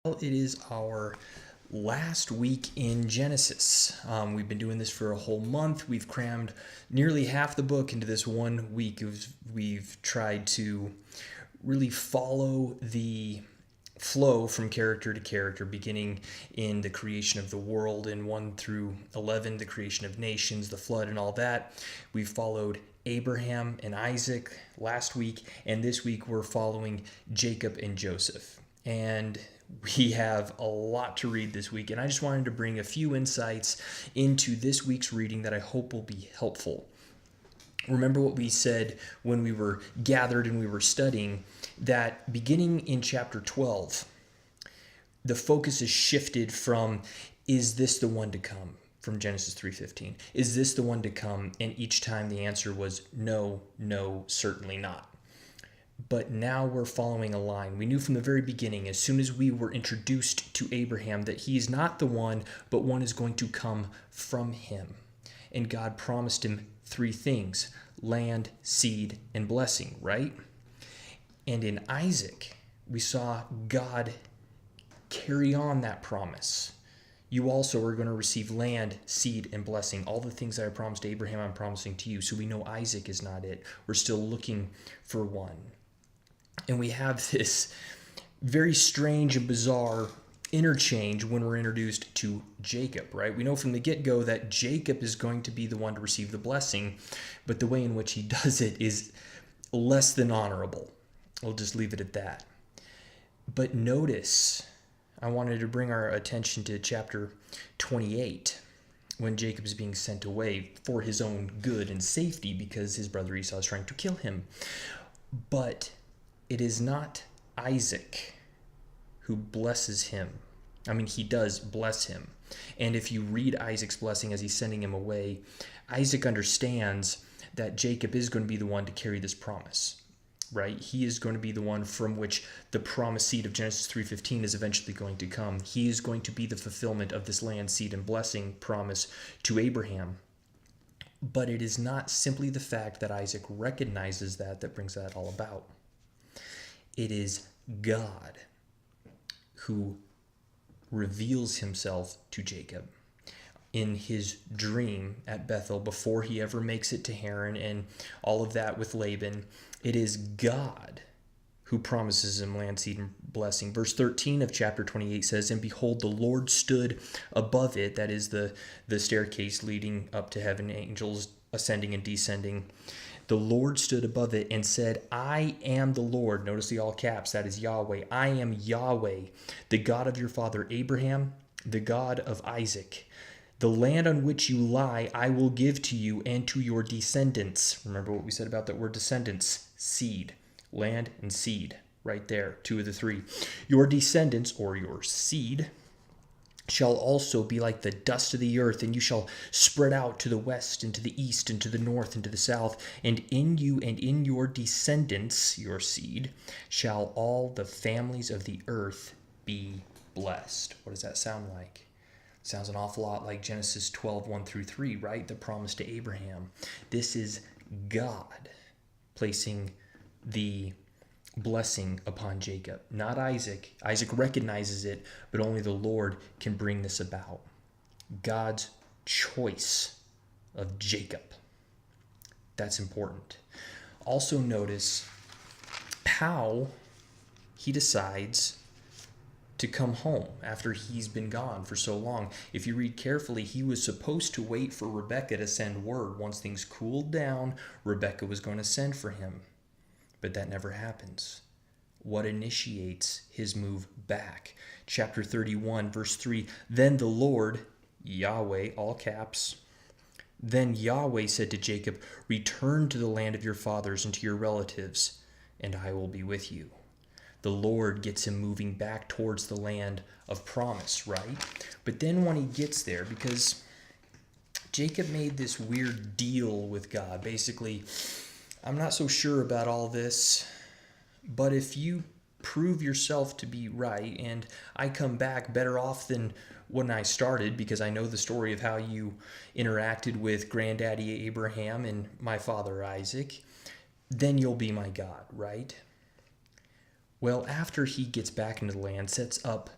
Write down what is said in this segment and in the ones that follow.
Well, it is our last week in Genesis. We've been doing this for a whole month. We've crammed nearly half the book into this 1 week. We've tried to really follow the flow from character to character, beginning in the creation of the world in 1 through 11, the creation of nations, the flood, and all that. We've followed Abraham and Isaac last week, and this week we're following Jacob and Joseph. And we have a lot to read this week, and I just wanted to bring a few insights into this week's reading that I hope will be helpful. Remember what we said when we were gathered and we were studying, that beginning in chapter 12, the focus is shifted from, is this the one to come? From Genesis 3:15. Is this the one to come? And each time the answer was no, no, certainly not. But now we're following a line. We knew from the very beginning, as soon as we were introduced to Abraham, that he is not the one, but one is going to come from him. And God promised him 3 things: land, seed, and blessing, right? And in Isaac, we saw God carry on that promise. You also are going to receive land, seed, and blessing. All the things that I promised Abraham, I'm promising to you. So we know Isaac is not it. We're still looking for one. And we have this very strange and bizarre interchange when we're introduced to Jacob, right? We know from the get-go that Jacob is going to be the one to receive the blessing, but the way in which he does it is less than honorable. We'll just leave it at that. But notice, I wanted to bring our attention to chapter 28, when Jacob is being sent away for his own good and safety because his brother Esau is trying to kill him. But it is not Isaac who blesses him. I mean, he does bless him. And if you read Isaac's blessing as he's sending him away, Isaac understands that Jacob is going to be the one to carry this promise, right? He is going to be the one from which the promised seed of Genesis 3:15 is eventually going to come. He is going to be the fulfillment of this land, seed, and blessing promise to Abraham. But it is not simply the fact that Isaac recognizes that brings that all about. It is God who reveals himself to Jacob in his dream at Bethel before he ever makes it to Haran and all of that with Laban. It is God who promises him land, seed, and blessing. Verse 13 of chapter 28 says, "And behold, the Lord stood above it," that is the staircase leading up to heaven, angels ascending and descending. "The Lord stood above it and said, I am the Lord." Notice the all caps, that is Yahweh. "I am Yahweh, the God of your father Abraham, the God of Isaac. The land on which you lie I will give to you and to your descendants." Remember what we said about that word descendants, seed, land and seed, right there, 2 of the 3. "Your descendants," or your seed, "shall also be like the dust of the earth, and you shall spread out to the west and to the east and to the north and to the south. And in you and in your descendants," your seed, "shall all the families of the earth be blessed." What does that sound like? Sounds an awful lot like Genesis 12, 1 through 3, right? The promise to Abraham. This is God placing the blessing upon Jacob, not Isaac. Isaac recognizes it, but only the Lord can bring this about. God's choice of Jacob. That's important. Also notice how he decides to come home after he's been gone for so long. If you read carefully, he was supposed to wait for Rebekah to send word. Once things cooled down, Rebekah was going to send for him. But that never happens. What initiates his move back? Chapter 31, verse 3, "Then the Lord," Yahweh, all caps, "then Yahweh said to Jacob, return to the land of your fathers and to your relatives, and I will be with you." The Lord gets him moving back towards the land of promise, right? But then when he gets there, because Jacob made this weird deal with God, basically, "I'm not so sure about all this, but if you prove yourself to be right and I come back better off than when I started, because I know the story of how you interacted with granddaddy Abraham and my father Isaac, then you'll be my God," right? Well, after he gets back into the land, sets up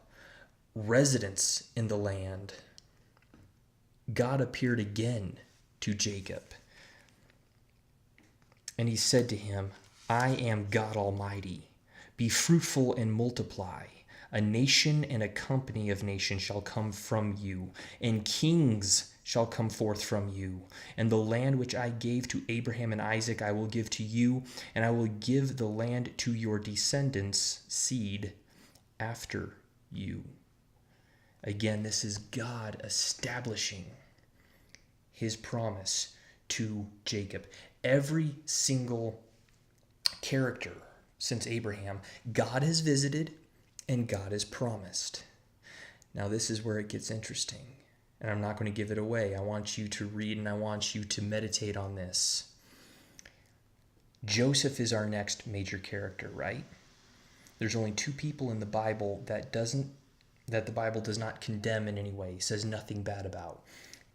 residence in the land, God appeared again to Jacob. And he said to him, I am God Almighty. Be fruitful and multiply. A nation and a company of nations shall come from you, and kings shall come forth from you. And the land which I gave to Abraham and Isaac I will give to you, and I will give the land to your descendants, seed, after you. Again, this is God establishing his promise to Jacob. Every single character since Abraham, God has visited and God has promised. Now, this is where it gets interesting, and I'm not going to give it away. I want you to read and I want you to meditate on this. Joseph is our next major character, right? There's only two people in the Bible that the Bible does not condemn in any way, says nothing bad about.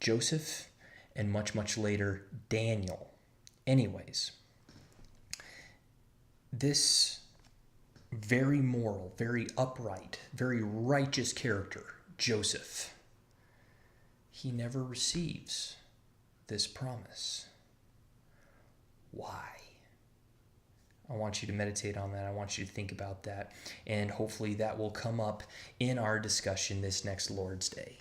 Joseph, and much, much later, Daniel. Anyways, this very moral, very upright, very righteous character, Joseph, he never receives this promise. Why? I want you to meditate on that. I want you to think about that. And hopefully that will come up in our discussion this next Lord's Day.